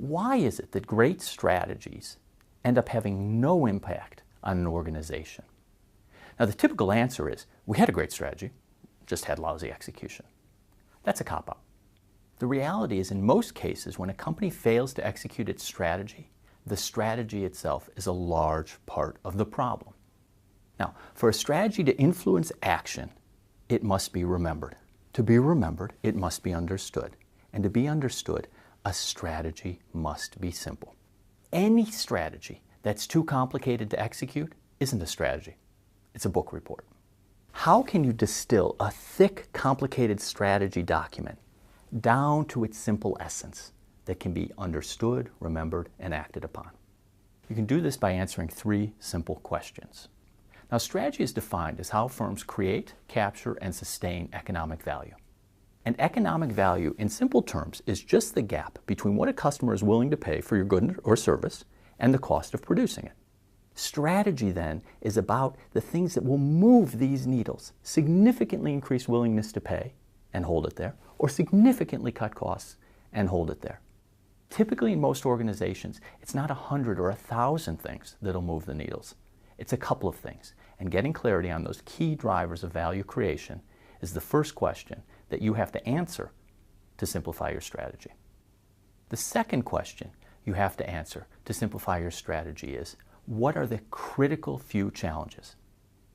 Why is it that great strategies end up having no impact on an organization? Now, the typical answer is, we had a great strategy, just had lousy execution. That's a cop-out. The reality is, in most cases, when a company fails to execute its strategy, the strategy itself is a large part of the problem. Now, for a strategy to influence action, it must be remembered. To be remembered, it must be understood. And to be understood, a strategy must be simple. Any strategy that's too complicated to execute isn't a strategy. It's a book report. How can you distill a thick, complicated strategy document down to its simple essence that can be understood, remembered, and acted upon? You can do this by answering 3 simple questions. Now, strategy is defined as how firms create, capture, and sustain economic value. And economic value, in simple terms, is just the gap between what a customer is willing to pay for your good or service and the cost of producing it. Strategy, then, is about the things that will move these needles, significantly increase willingness to pay and hold it there, or significantly cut costs and hold it there. Typically, in most organizations, it's not 100 or 1,000 things that'll move the needles. It's a couple of things, and getting clarity on those key drivers of value creation is the first question that you have to answer to simplify your strategy. The second question you have to answer to simplify your strategy is, what are the critical few challenges?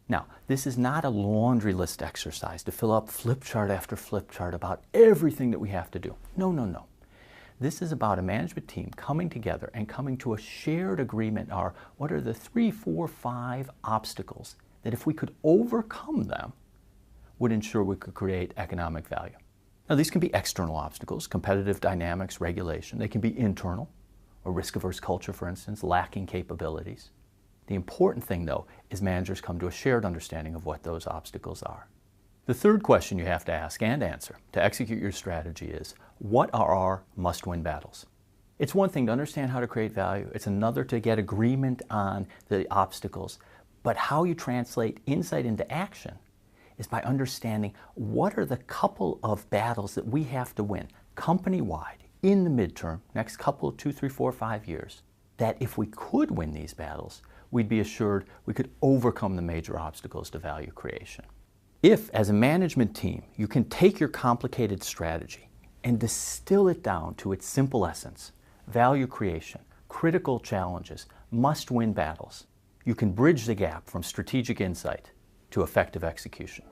Now, this is not a laundry list exercise to fill up flip chart after flip chart about everything that we have to do. No, no, no. This is about a management team coming together and coming to a shared agreement on what are the 3, 4, 5 obstacles that, if we could overcome them, would ensure we could create economic value. Now, these can be external obstacles, competitive dynamics, regulation. They can be internal, a risk-averse culture, for instance, lacking capabilities. The important thing, though, is managers come to a shared understanding of what those obstacles are. The third question you have to ask and answer to execute your strategy is, what are our must-win battles? It's one thing to understand how to create value. It's another to get agreement on the obstacles. But how you translate insight into action is by understanding what are the couple of battles that we have to win company-wide in the midterm, next couple of 2, 3, 4, 5 years, that if we could win these battles, we'd be assured we could overcome the major obstacles to value creation. If, as a management team, you can take your complicated strategy and distill it down to its simple essence, value creation, critical challenges, must-win battles, you can bridge the gap from strategic insight to effective execution.